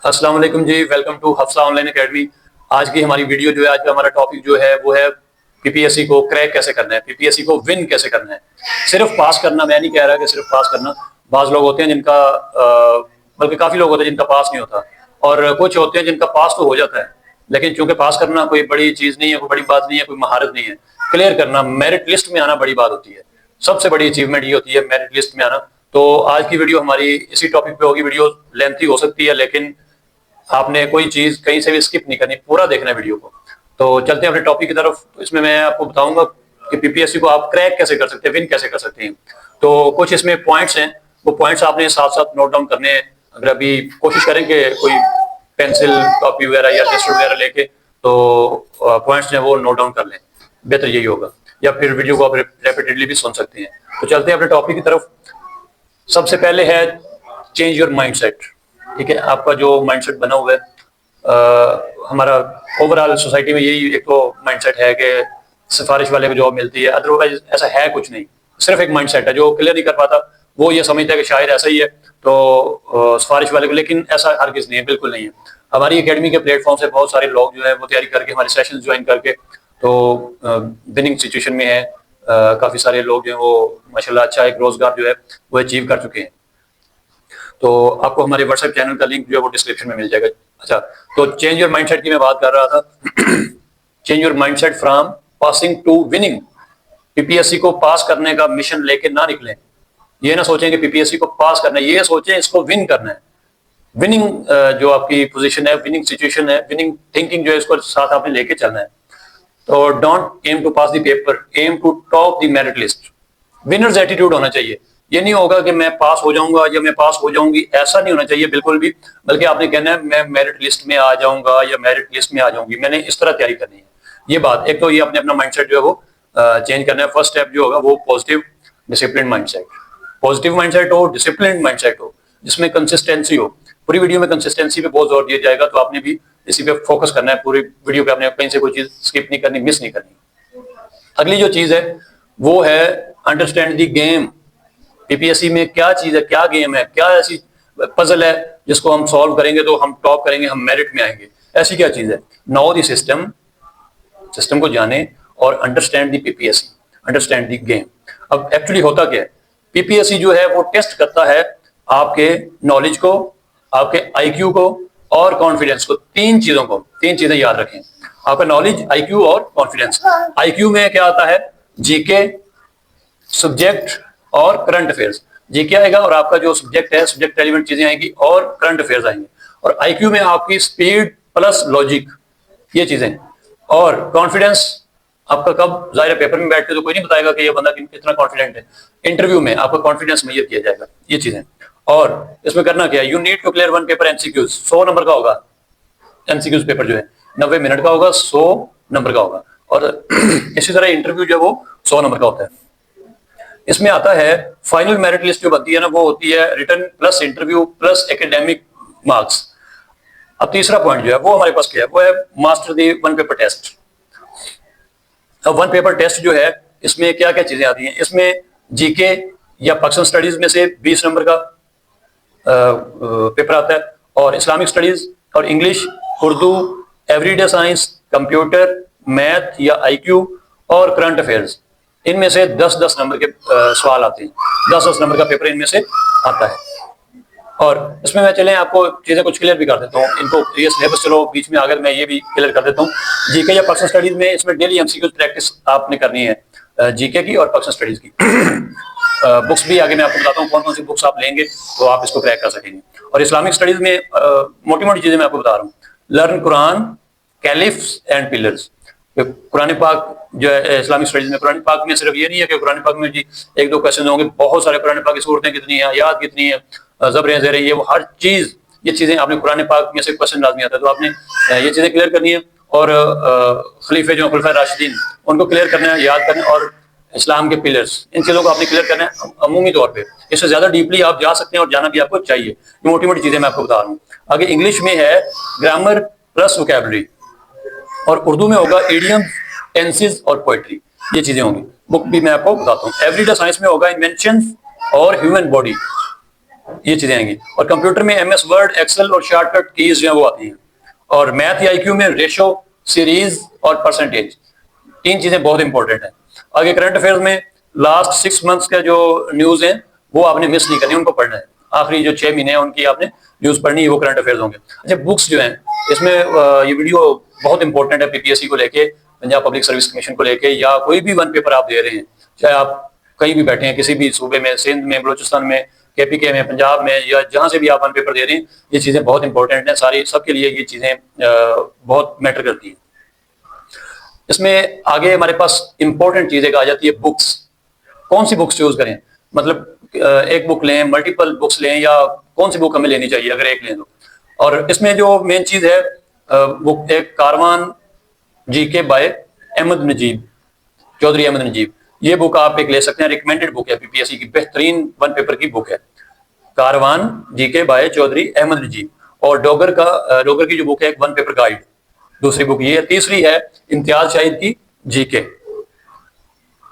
अस्सलाम वालेकुम जी, welcome to Hafsa online academy. आज की हमारी वीडियो जो है, आज का हमारा टॉपिक जो है वो है पीपीएससी को क्रैक कैसे करना है, पीपीएससी को विन कैसे करना है। सिर्फ पास करना, मैं नहीं कह रहा कि सिर्फ पास करना। बाज लोग होते हैं जिनका बल्कि काफी लोग होते हैं जिनका पास नहीं होता, और कुछ होते हैं जिनका पास तो हो जाता है, लेकिन चूंकि पास करना कोई बड़ी चीज नहीं है, कोई बड़ी बात नहीं है, कोई महारत नहीं है। क्लियर करना, मेरिट लिस्ट में आना बड़ी बात होती है। सबसे बड़ी अचीवमेंट ये होती है मेरिट लिस्ट में आना। तो आज की वीडियो हमारी इसी टॉपिक पे होगी। वीडियो लेंथी हो सकती है, लेकिन आपने कोई चीज कहीं से भी स्किप नहीं करनी, पूरा देखना है वीडियो को। तो चलते हैं अपने टॉपिक की तरफ। तो इसमें मैं आपको बताऊंगा कि पीपीएससी को आप क्रैक कैसे कर सकते हैं, विन कैसे कर सकते हैं। तो कुछ इसमें पॉइंट्स हैं, वो पॉइंट्स आपने साथ साथ नोट डाउन करने हैं। अगर अभी कोशिश करें कि कोई पेंसिल कॉपी वगैरह या रजिस्टर वगैरह लेके तो पॉइंट्स जो है वो नोट डाउन कर लें, बेहतर यही होगा। या फिर वीडियो को आप रेपिटेडली भी सुन सकते हैं। तो चलते हैं अपने टॉपिक की तरफ। सबसे पहले है चेंज योर माइंडसेट। ठीक है, आपका जो माइंडसेट बना हुआ है, हमारा ओवरऑल सोसाइटी में यही एक तो माइंडसेट है कि सिफारिश वाले को जॉब मिलती है, अदरवाइज ऐसा है कुछ नहीं। सिर्फ एक माइंडसेट है, जो क्लियर नहीं कर पाता वो ये समझता है कि शायद ऐसा ही है तो सिफारिश वाले को, लेकिन ऐसा हरगिज नहीं है, बिल्कुल नहीं है। हमारी एकेडमी के प्लेटफॉर्म से बहुत सारे लोग जो है वो तैयारी करके हमारे सेशन ज्वाइन करके तो विनिंग सिचुएशन में है। काफी सारे लोग जो है वो माशाल्लाह अच्छा एक रोजगार जो है वो अचीव कर चुके हैं। तो आपको हमारे व्हाट्सएप चैनल का लिंक जो है वो डिस्क्रिप्शन में मिल जाएगा। अच्छा, तो चेंज योर माइंडसेट की मैं बात कर रहा था। Change your mindset from passing to winning. PPSC को पास करने का मिशन लेके ना निकलें। ये ना सोचें कि पीपीएससी को पास करना है, ये सोचें इसको विन करना है। विनिंग जो आपकी पोजीशन है, विनिंग सिचुएशन है, विनिंग थिंकिंग जो है इसको साथ आपने लेके चलना है। तो don't aim to pass the paper, aim to top the merit list. Winners attitude होना चाहिए। ये नहीं होगा कि मैं पास हो जाऊंगा या मैं पास हो जाऊंगी, ऐसा नहीं होना चाहिए बिल्कुल भी। बल्कि आपने कहना है मैं मेरिट लिस्ट में आ जाऊंगा या मेरिट लिस्ट में आ जाऊंगी, मैंने इस तरह तैयारी करनी है। ये बात एक तो ये अपने अपना माइंडसेट जो है वो चेंज करना है। फर्स्ट स्टेप जो होगा वो positive discipline mindset. Positive mindset हो, डिसिप्लिन माइंडसेट हो, जिसमें कंसिस्टेंसी हो। पूरी वीडियो में कंसिस्टेंसी पे बहुत जोर दिया जाएगा, तो आपने भी इसी पे फोकस करना है। पूरी वीडियो पे आपने कहीं से कोई चीज स्किप नहीं करनी, मिस नहीं करनी। अगली जो चीज है वो है अंडरस्टैंड द गेम। पीपीएससी में क्या चीज है, क्या गेम है, क्या ऐसी पजल है जिसको हम सॉल्व करेंगे तो हम टॉप करेंगे, हम मेरिट में आएंगे। ऐसी क्या चीज है? नो द सिस्टम, सिस्टम को जाने, और understand the PPSC, understand the game. अब एक्चुअली होता क्या है, पीपीएससी जो है वो टेस्ट करता है आपके नॉलेज को, आपके आईक्यू को और कॉन्फिडेंस को। तीन चीजों को, तीन चीजें याद रखें, आपका नॉलेज, आईक्यू और कॉन्फिडेंस। आईक्यू में क्या आता है? जीके, सब्जेक्ट और करंट अफेयर्स। जीके आएगा और आपका जो सब्जेक्ट है, सब्जेक्ट रेलेवेंट चीजें आएंगी और करंट अफेयर्स आएंगे। और आईक्यू में आपकी स्पीड प्लस लॉजिक, ये चीजें। और कॉन्फिडेंस आपका कब, जाहिर पेपर में बैठ के तो कोई नहीं बताएगा कि ये बंदा कितना कॉन्फिडेंट है। इंटरव्यू में आपका कॉन्फिडेंस मेजर किया जाएगा, ये चीजें। और इसमें करना क्या है, you need to clear one paper MCQs. 100 number का होगा एमसीक्यूज पेपर जो है, 90 मिनट का होगा, 100 नंबर का होगा। और इसी तरह इंटरव्यू जो है वो 100 नंबर का होता है। इसमें आता है फाइनल मेरिट लिस्ट जो बनती है ना, वो होती है return plus interview plus academic marks. अब तीसरा पॉइंट जो है वो हमारे पास क्या है, वो है master the one paper test. अब वन पेपर टेस्ट जो है, इसमें क्या क्या चीजें आती हैं? इसमें जीके या पाकिस्तान स्टडीज में से 20 नंबर का पेपर आता है, और इस्लामिक स्टडीज और English, Urdu, everyday science, computer, math या आईक्यू और करंट अफेयर्स। इनमें से 10-10 नंबर के सवाल आते हैं। 10-10 नंबर का पेपर इनमें से आता है। और इसमें मैं चलें आपको चीजें कुछ क्लियर भी कर देता हूँ इनको। ये सिलेबस चलो बीच में अगर मैं ये भी क्लियर कर देता हूँ। जीके या पाकिस्तान स्टडीज में इसमें डेली एमसीक्यूज प्रैक्टिस आपने करनी है, जीके की और पाकिस्तान स्टडीज की। बुक्स भी आगे मैं आपको बताता हूँ कौन कौन सी बुक्स आप लेंगे तो आप इसको क्रैक कर सकेंगे। और इस्लामिक स्टडीज में मोटी मोटी चीजें मैं आपको बता रहा हूँ। Learn Quran, caliphs and pillars. Quran पाक जो है इस्लामिक स्टडीज में, कुरान पाक में सिर्फ ये नहीं है कि कुरान पाक में जी एक दो क्वेश्चन होंगे, बहुत सारे कुरान पाक की सूरतें कितनी है, आयात कितनी है, ज़बरें ज़ेरें, ये वो हर चीज, ये चीजें आपने कुरान पाक में से क्वेश्चन लाजमी आता है, तो आपने ये चीजें क्लियर करनी है। और खलीफे जो खुलफा राशिदीन, उनको क्लियर करना है, याद करना है। और इस्लाम के पिलर्स, इन चीजों को आपने क्लियर करना है अमूमी तौर पे। इससे ज्यादा डीपली आप जा सकते हैं और जाना भी आपको चाहिए। मोटी मोटी चीजें मैं आपको बता रहा हूँ। आगे इंग्लिश में है ग्रामर प्लस वोकैबुलरी, और उर्दू में होगा इडियम, टेंसेस और पोएट्री, ये चीजें होंगी। बुक भी मैं आपको बताता हूँ। एवरीडे साइंस में होगा इन्वेंशन और ह्यूमन बॉडी, ये चीजें आएंगी। और कंप्यूटर में MS वर्ड, एक्सेल और शॉर्टकट कीज जो है वो आती हैं। और मैथ या IQ में रेशो, सीरीज और परसेंटेज, 3 चीजें बहुत इंपॉर्टेंट है। आगे करंट अफेयर्स में लास्ट 6 मंथ्स का जो न्यूज है वो आपने मिस नहीं करनी, उनको पढ़ना है। आखिरी जो 6 महीने हैं उनकी आपने न्यूज पढ़नी है, वो करंट अफेयर्स होंगे। अच्छा, बुक्स जो हैं इसमें ये वीडियो बहुत इंपॉर्टेंट है PPSC को लेके, पंजाब पब्लिक सर्विस कमीशन को लेके, या कोई भी वन पेपर आप दे रहे हैं, चाहे आप कहीं भी बैठे हैं, किसी भी सूबे में, सिंध में, बलूचिस्तान में, KPK में, पंजाब में, या जहां से भी आप वन पेपर दे रहे हैं, ये चीजें बहुत इंपॉर्टेंट हैं सारी, सबके लिए ये चीजें बहुत मैटर करती हैं। इसमें आगे हमारे पास इंपॉर्टेंट चीज एक आ जाती है, बुक्स। कौन सी बुक्स चूज करें, मतलब एक बुक लें, मल्टीपल बुक्स लें, या कौन सी बुक हमें लेनी चाहिए अगर एक लें तो। और इसमें जो मेन चीज है वो एक कारवान GK बाय अहमद नजीब, चौधरी अहमद नजीब, ये बुक आप एक ले सकते हैं, रिकमेंडेड बुक है, PPSC की बेहतरीन वन पेपर की बुक है, कारवान GK बाय चौधरी अहमद नजीब। और डोगर की जो बुक है, एक वन पेपर गाइड, दूसरी बुक ये है। तीसरी है इम्तियाज शाहिद की GK।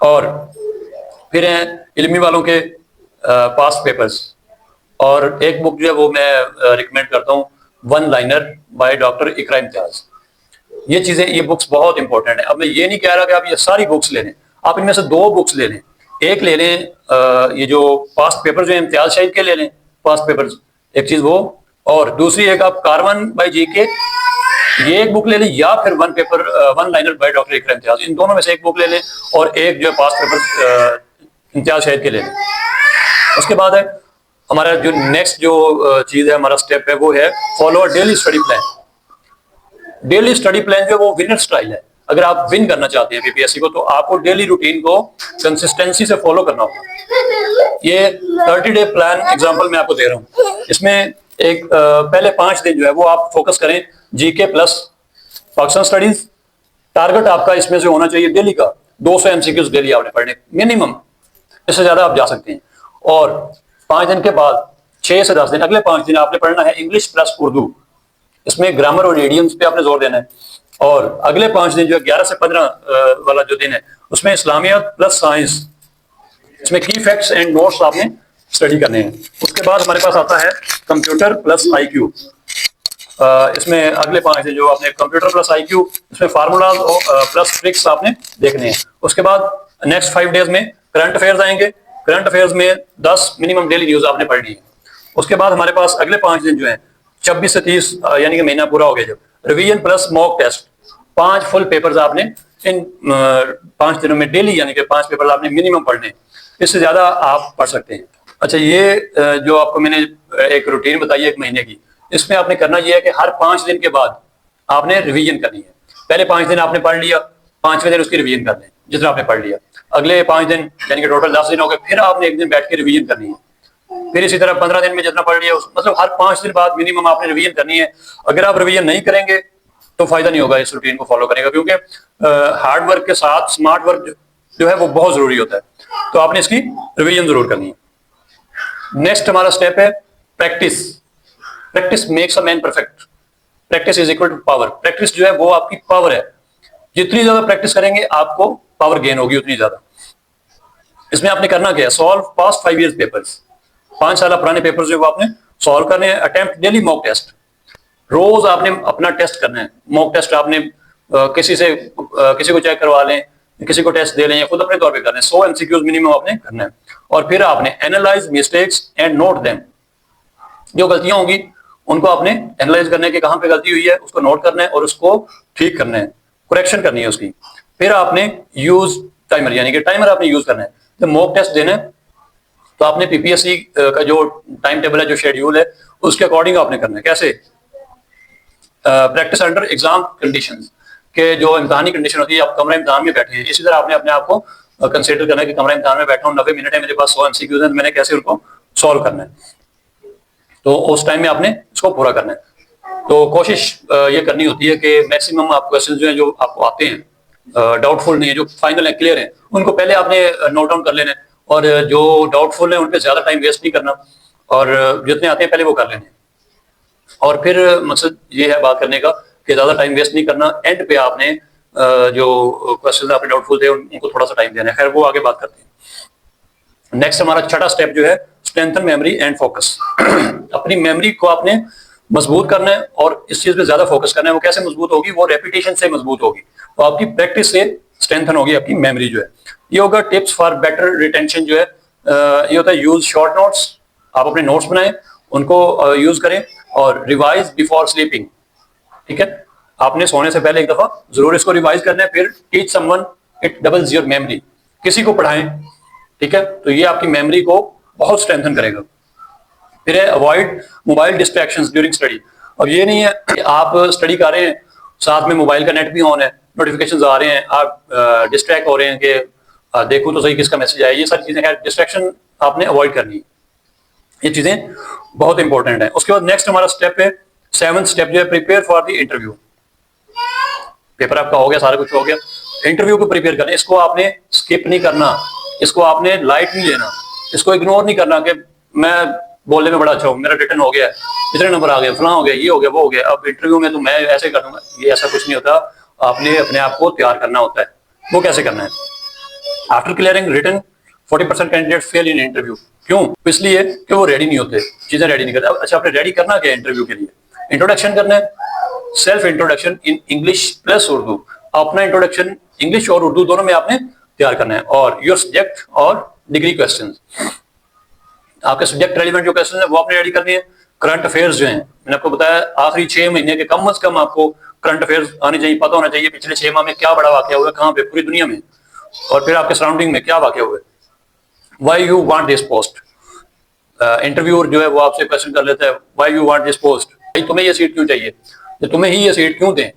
और फिर हैं इल्मी वालों के पास्ट पेपर्स। और एक बुक जो है वो मैं रिकमेंड करता हूँ, वन लाइनर बाय डॉक्टर इकरा इम्तियाज। ये चीजें, ये बुक्स बहुत इंपॉर्टेंट है। अब मैं ये नहीं कह रहा कि आप ये सारी बुक्स ले लें, आप इनमें से 2 बुक्स ले लें। एक ले लें ये जो पास्ट पेपर जो है इम्तियाज शाहिद के ले लें, पास्ट पेपर्स, एक चीज वो। और दूसरी एक आप कारवान बाय GK, ये एक बुक ले लें, या फिर वन लाइनर बाय डॉक्टर इकरा इम्तियाज, इन दोनों में से एक बुक ले लें, और एक जो है पास्ट पेपर इम्तियाज शाहिद के ले लें। उसके बाद है हमारा जो नेक्स्ट जो चीज है, हमारा स्टेप है, वो है follow daily study plan. Daily study plan जो है वो विनर स्टाइल है। अगर आप विन करना चाहते हैं PPSC को, तो आपको डेली रूटीन को कंसिस्टेंसी से फॉलो करना होगा। ये 30 डे प्लान एग्जांपल मैं आपको दे रहा हूँ। इसमें एक पहले 5 दिन जो है वो आप फोकस करें GK plus Pakistan studies. Target आपका इसमें से होना चाहिए डेली का 200 MCQs डेली आपने पढ़ने मिनिमम, इससे ज्यादा आप जा सकते हैं। और 5 दिन के बाद 6 से 10 दिन, अगले 5 दिन आपने पढ़ना है इंग्लिश प्लस उर्दू, इसमें ग्रामर और इडियम्स पे आपने जोर देना है। और अगले 5 दिन जो है 11 से 15 वाला जो दिन है, उसमें इस्लामियात प्लस साइंस, इसमें की फैक्ट्स एंड नोट्स आपने स्टडी करने हैं। उसके बाद हमारे पास आता है कंप्यूटर प्लस IQ। इसमें अगले 5 दिन जो आपने कंप्यूटर प्लस IQ, इसमें फार्मूलाज प्लस ट्रिक्स आपने देखने हैं। उसके बाद नेक्स्ट 5 डेज में करंट अफेयर्स आएंगे। करंट अफेयर्स में 10 मिनिमम डेली न्यूज आपने पढ़नी है। उसके बाद हमारे पास अगले 5 दिन जो है 26 से 30 यानी कि महीना पूरा हो गया, जब revision plus mock test, 5 full papers आपने इन 5 दिनों में डेली, यानी कि 5 पेपर आपने मिनिमम पढ़ने, इससे ज्यादा आप पढ़ सकते हैं। अच्छा, ये जो आपको मैंने एक रूटीन बताई है 1 महीने की, इसमें आपने करना यह है कि हर 5 दिन के बाद आपने रिवीजन करनी है। पहले 5 दिन आपने पढ़ लिया, 5वें दिन उसकी रिवीजन कर लें जितना आपने पढ़ लिया। अगले 5 दिन यानी कि टोटल 10 दिन हो गए, फिर आपने एक दिन बैठ के रिवीजन करनी है। फिर इसी तरह 15 दिन में जितना पढ़ लिया, मतलब हर 5 दिन बाद मिनिमम आपने रिवीजन करनी है। अगर आप रिवीजन नहीं करेंगे तो फायदा नहीं होगा इस रूटीन को फॉलो करने का, क्योंकि हार्ड वर्क के साथ स्मार्ट वर्क जो है वो बहुत जरूरी होता है। तो आपने इसकी रिवीजन जरूर करनी है। नेक्स्ट हमारा स्टेप है practice. Practice makes a man perfect. Practice is equal to power. Practice जो है वो आपकी पावर है। जितनी ज्यादा प्रैक्टिस करेंगे आपको पावर गेन होगी उतनी ज्यादा। इसमें आपने करना क्या है, सॉल्व पास्ट 5 years पेपर्स, 5 साल पुराने पेपर जो आपने सॉल्व करने हैं। अटेम्प्ट डेली मॉक टेस्ट, रोज आपने अपना टेस्ट करना है। मॉक टेस्ट आपने किसी को चेक करवा लें, किसी को टेस्ट दे लें, या खुद अपने तौर पे करना है। 100 MCQs मिनिमम आपने करना है। और फिर आपने analyse mistakes and note them. जो गलतियां होंगी उनको आपने एनालाइज करने के कहां पे गलती हुई है उसको नोट करना है और उसको ठीक करना है, करेक्शन करनी है उसकी। फिर आपने यूज टाइमर, यानी कि टाइमर आपने यूज करना है। जब मॉक टेस्ट देना है तो आपने PPSC का जो टाइम टेबल है, जो शेड्यूल है, उसके अकॉर्डिंग आपने करना है। कैसे? प्रैक्टिस अंडर एग्जाम कंडीशंस, के जो इम्तिहानी कंडीशन होती है, आप कमरा इम्तिहान में बैठे हैं, इसी तरह आपने अपने आप को कंसिडर करना है कि कमरा इम्तिहान में बैठा हूँ, 90 मिनट है, मेरे पास 100 MCQs हैं, मैंने कैसे उनको सॉल्व करना है। तो उस टाइम में आपने इसको पूरा करना है। तो कोशिश ये करनी होती है कि मैक्सिमम आप क्वेश्चन जो है जो आपको आते हैं डाउटफुल नहीं है, जो फाइनल है, क्लियर है, उनको पहले आपने नोट डाउन कर लेना है। और जो डाउटफुल है उन पे ज्यादा टाइम वेस्ट नहीं करना, और जितने आते हैं पहले वो कर लेने। और फिर मकसद ये है बात करने का कि ज्यादा टाइम वेस्ट नहीं करना। एंड पे आपने जो क्वेश्चन आपने डाउटफुल थे उनको थोड़ा सा टाइम देना है। खैर वो आगे बात करते हैं। नेक्स्ट हमारा छठा स्टेप जो है स्ट्रेंथन मेमोरी एंड फोकस। अपनी मेमोरी को आपने मजबूत करना है और इस चीज पे ज्यादा फोकस करना है। वो कैसे मजबूत होगी? वो रेपिटेशन से मजबूत होगी, तो आपकी प्रैक्टिस से स्ट्रेंथन होगी आपकी मेमोरी जो है। ये होगा टिप्स फॉर बेटर रिटेंशन जो है। ये होता है यूज शॉर्ट नोट्स। आप अपने नोट्स बनाएं, उनको यूज करें और रिवाइज बिफोर स्लीपिंग। ठीक है, आपने सोने से पहले एक दफा जरूर इसको रिवाइज करना है। फिर teach someone, it doubles your memory. किसी को पढ़ाएं, ठीक है, तो ये आपकी मेमोरी को बहुत स्ट्रेंथन करेगा। फिर है avoid mobile distractions during study. अब ये नहीं है कि आप स्टडी कर रहे हैं, साथ में मोबाइल का नेट भी ऑन है, नोटिफिकेशंस आ रहे हैं, आप डिस्ट्रैक्ट हो रहे हैं कि देखो तो सही किसका मैसेज आया। ये सारी चीजें है, डिस्ट्रैक्शन आपने अवॉइड करनी है। ये चीजें बहुत इंपॉर्टेंट है। उसके बाद नेक्स्ट हमारा स्टेप है, 7th स्टेप जो है, prepare for the interview. Paper आपका हो गया, सारा कुछ हो गया, इंटरव्यू को प्रिपेयर करना। इसको आपने स्किप नहीं करना, इसको आपने लाइट नहीं लेना, इसको इग्नोर नहीं करना कि मैं बोलने में बड़ा अच्छा हूँ, मेरा रिटर्न हो गया, इतने नंबर आ गए, फलां हो गया, ये हो गया, वो हो गया, अब इंटरव्यू में तो मैं ऐसे कर दूंगा। ये ऐसा कुछ नहीं होता। आपने अपने आप को तैयार करना होता है। वो कैसे करना है? After clearing return 40% candidate fail in interview. क्यों? इसलिए कि वो रेडी नहीं होते, चीजें रेडी नहीं करते। अच्छा, आपने रेडी करना क्या है इंटरव्यू के लिए? इंट्रोडक्शन करना है, self introduction in English plus Urdu. अपना इंट्रोडक्शन इंग्लिश और उर्दू दोनों में आपने तैयार करना है। और योर सब्जेक्ट और डिग्री क्वेश्चन, आपके सब्जेक्ट रेलिवेंट जो क्वेश्चन है वो आपने रेडी करनी है। करंट अफेयर्स जो हैं, मैंने आपको बताया आखिरी 6 महीने के कम से कम आपको करंट अफेयर्स आने चाहिए, पता होना चाहिए पिछले 6 माह में क्या बड़ा वाकया हुआ है, कहाँ पे, पूरी दुनिया में, और फिर आपके सराउंडिंग में क्या वाकया हुआ है। Why you want this post. Interviewer जो है वो आपसे क्वेश्चन कर लेता है, why you want this post, भाई तुम्हें ये सीट क्यों चाहिए, तो तुम्हें ही ये सीट क्यों दें,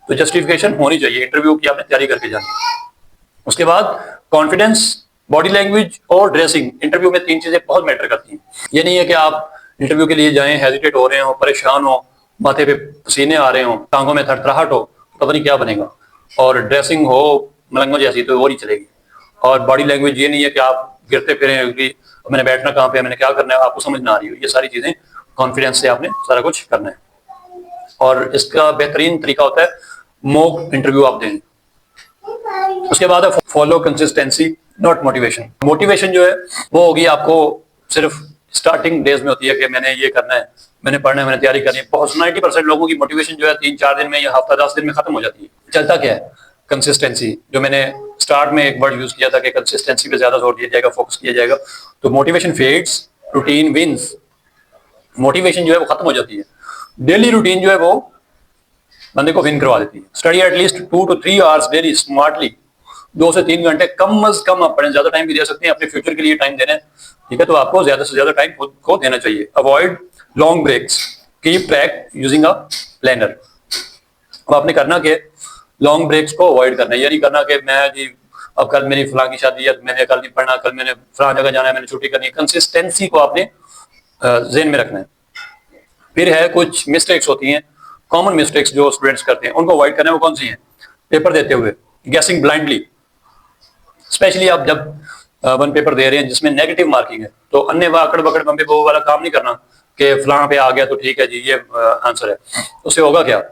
तो जस्टिफिकेशन होनी चाहिए। इंटरव्यू की आपने तैयारी करके जानी। उसके बाद कॉन्फिडेंस, बॉडी लैंग्वेज और ड्रेसिंग। इंटरव्यू में 3 चीजें बहुत मैटर करती हैं। ये नहीं है कि आप इंटरव्यू के लिए जाएं, हेजिटेट हो रहे हो, परेशान हो, माथे पे पसीने आ रहे हो, टांगों में थरथराहट हो, पता नहीं क्या बनेगा। और ड्रेसिंग हो मलंगों जैसी, तो वो नहीं चलेगी। और बॉडी लैंग्वेज ये नहीं है कि आप गिरते फिरें कि मैंने बैठना कहाँ पे है, मैंने क्या करना है, आपको समझ ना आ रही हो। ये सारी चीजें कॉन्फिडेंस से आपने सारा कुछ करना है। और इसका बेहतरीन तरीका होता है मॉक इंटरव्यू आप दें। उसके बाद है follow consistency not motivation. Motivation जो है वो होगी आपको सिर्फ स्टार्टिंग डेज में होती है कि मैंने ये करना है, मैंने पढ़ना है, मैंने तैयारी करनी है। बहुत 90% लोगों की मोटिवेशन जो है 3-4 दिन में या हफ्ता 10 दिन में खत्म हो जाती है। चलता क्या है? कंसिस्टेंसी। जो मैंने स्टार्ट में एक वर्ड यूज किया था कि कंसिस्टेंसी पे ज्यादा जोर दिया जाएगा, फोकस किया जाएगा। तो motivation fades, routine wins. Motivation जो है वो खत्म हो जाती है, डेली रूटीन जो है वो बंदे को विन करवा देती है। Study at least 2 to 3 hours daily smartly. 2 से 3 घंटे कम अज कम आप पढ़ें। ज्यादा टाइम भी दे सकते हैं, अपने फ्यूचर के लिए टाइम देना है, ठीक है, तो आपको ज्यादा से ज्यादा टाइम खुद को देना चाहिए। Avoid long breaks, keep track using a planner. अब आपने करना कि लॉन्ग ब्रेक्स को अवॉइड करना है। ये नहीं करना कि मैं जी अब कल मेरी फलां की शादी है, मैंने कल नहीं पढ़ना, कल मैंने फलां जगह जाना है, मैंने छुट्टी करनी है। कंसिस्टेंसी को आपने ज़हन में रखना है। फिर है कुछ मिस्टेक्स होती हैं, कॉमन मिस्टेक्स जो स्टूडेंट्स करते हैं, उनको अवॉइड करना है। वो कौन सी हैं? पेपर देते हुए गैसिंग ब्लाइंडली। स्पेशली आप जब वन पेपर दे रहे हैं जिसमें नेगेटिव मार्किंग है, तो अन्य वाकड़ बकड़ बम्बे वो वाला काम नहीं करना कि फलां पे आ गया तो ठीक है जी ये आंसर है। उससे होगा क्या?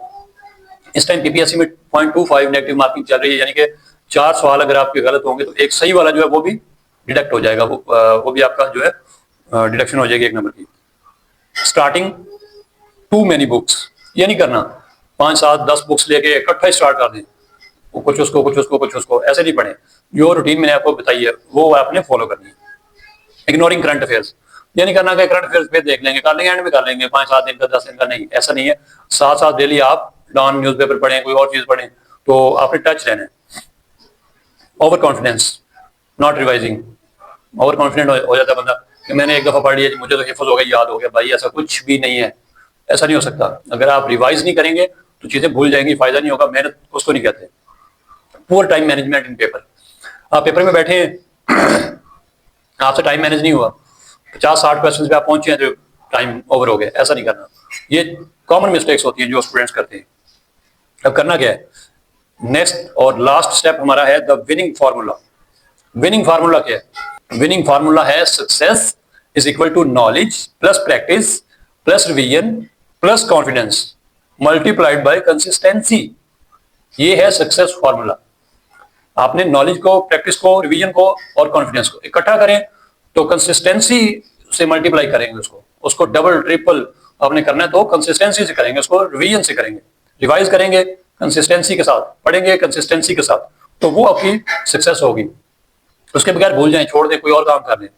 इस टाइम पीपीएससी में 0.25 नेगेटिव मार्किंग चल रही है, यानी कि 4 सवाल अगर आपके गलत होंगे तो एक सही वाला जो है वो भी डिडक्ट हो जाएगा, वो भी आपका जो है डिडक्शन हो जाएगी 1 नंबर की। स्टार्टिंग टू मैनी बुक्स, ये नहीं करना 5, 7, 10 बुक्स लेके इकट्ठा स्टार्ट कर दें, कुछ उसको कुछ उसको कुछ उसको, ऐसे नहीं पढ़े। जो रूटीन मैंने आपको बताई है वो आपने फॉलो करनी है। इग्नोरिंग करंट अफेयर्स, ये नहीं करना कि करंट अफेयर्स पे देख लेंगे, कर लेंगे, एंड में कर लेंगे, 5-7 दिन का, 10 दिन का, नहीं, ऐसा नहीं है। 7-7 डेली आप डॉन न्यूज़पेपर पढ़ें, कोई और चीज पढ़ें, तो आपने टच रहना है। Over confidence, not revising. Over confident हो जाता है बंदा कि मैंने एक दफा पढ़ लिया, मुझे तो हिफ्ज हो गया, याद हो गया। भाई ऐसा कुछ भी नहीं है, ऐसा नहीं हो सकता। अगर आप रिवाइज नहीं करेंगे तो चीजें भूल जाएंगी, फायदा नहीं होगा। मेहनत उसको नहीं कहते। पुअर टाइम मैनेजमेंट इन पेपर। आप पेपर में बैठे हैं, आपसे टाइम मैनेज नहीं हुआ, 50-60 क्वेश्चन पे आप पहुंचे हैं तो टाइम ओवर हो गया, ऐसा नहीं करना। ये कॉमन मिस्टेक्स होती हैं जो स्टूडेंट्स करते हैं। अब करना क्या है? नेक्स्ट और लास्ट स्टेप हमारा है the winning formula. Winning formula क्या है? विनिंग फार्मूला है success is equal to knowledge plus practice plus revision plus confidence multiplied by consistency. ये है सक्सेस फार्मूला। आपने नॉलेज को, प्रैक्टिस को, रिवीजन को और कॉन्फिडेंस को इकट्ठा करें तो कंसिस्टेंसी से मल्टीप्लाई करेंगे उसको डबल ट्रिपल आपने करना है तो कंसिस्टेंसी से करेंगे, उसको रिवीजन से करेंगे, रिवाइज करेंगे कंसिस्टेंसी के साथ, पढ़ेंगे कंसिस्टेंसी के साथ, तो वो आपकी सक्सेस होगी। उसके बगैर भूल जाएं, छोड़ दें, कोई और काम कर लें,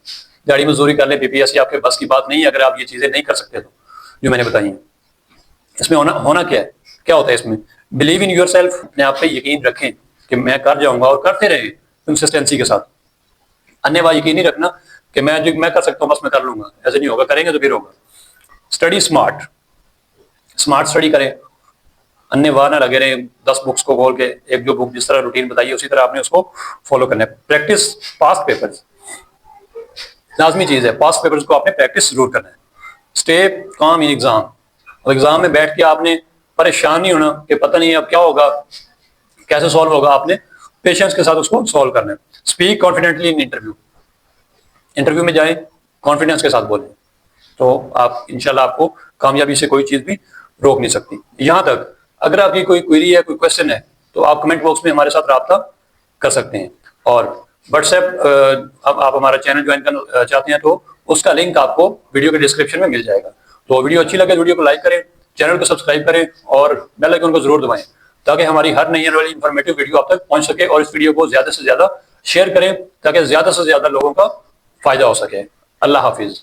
दिहाड़ी मजदूरी कर लें, पीपीएससी आपके बस की बात नहीं है अगर आप ये चीजें नहीं कर सकते तो जो मैंने बताई हैं। इसमें होना क्या है, क्या होता है इसमें, बिलीव इन योर सेल्फ, अपने आप पे यकीन रखें कि मैं कर जाऊंगा और करते रहें कंसिस्टेंसी के साथ। अन्य बात यकीन नहीं रखना कि मैं कर सकता हूँ बस मैं कर लूंगा, ऐसे नहीं होगा, करेंगे तो फिर होगा। स्टडी स्मार्ट, स्मार्ट स्टडी करें, अन्य वाह ना लगे रहे 10 बुक्स को खोल के, एक जो बुक जिस तरह रूटीन बताइए उसी तरह आपने उसको फॉलो करना है। प्रैक्टिस पास्ट पेपर्स, लाजमी चीज है, पास्ट पेपर्स को आपने प्रैक्टिस जरूर करना है। स्टे काम इन एग्जाम, और एग्जाम में बैठ के आपने परेशान नहीं होना कि पता नहीं अब क्या होगा, कैसे सॉल्व होगा, आपने पेशेंस के साथ उसको सॉल्व करना है। Speak confidently in interview, interview में जाएं कॉन्फिडेंस के साथ बोलें, तो आप इंशाल्लाह आपको कामयाबी से कोई चीज भी रोक नहीं सकती। यहां तक अगर आपकी कोई क्वेरी है, कोई क्वेश्चन है, तो आप कमेंट बॉक्स में हमारे साथ राब्ता कर सकते हैं। और व्हाट्सएप अब आप हमारा चैनल ज्वाइन करना चाहते हैं तो उसका लिंक आपको वीडियो के डिस्क्रिप्शन में मिल जाएगा। तो वीडियो अच्छी लगे वीडियो को लाइक करें, चैनल को सब्सक्राइब करें और बेल आइकन को जरूर दबाएं ताकि हमारी हर नई आने वाली इंफॉर्मेटिव वीडियो आप तक पहुंच सके। और इस वीडियो को ज्यादा से ज्यादा शेयर करें ताकि ज्यादा से ज्यादा लोगों का फायदा हो सके। अल्लाह हाफिज।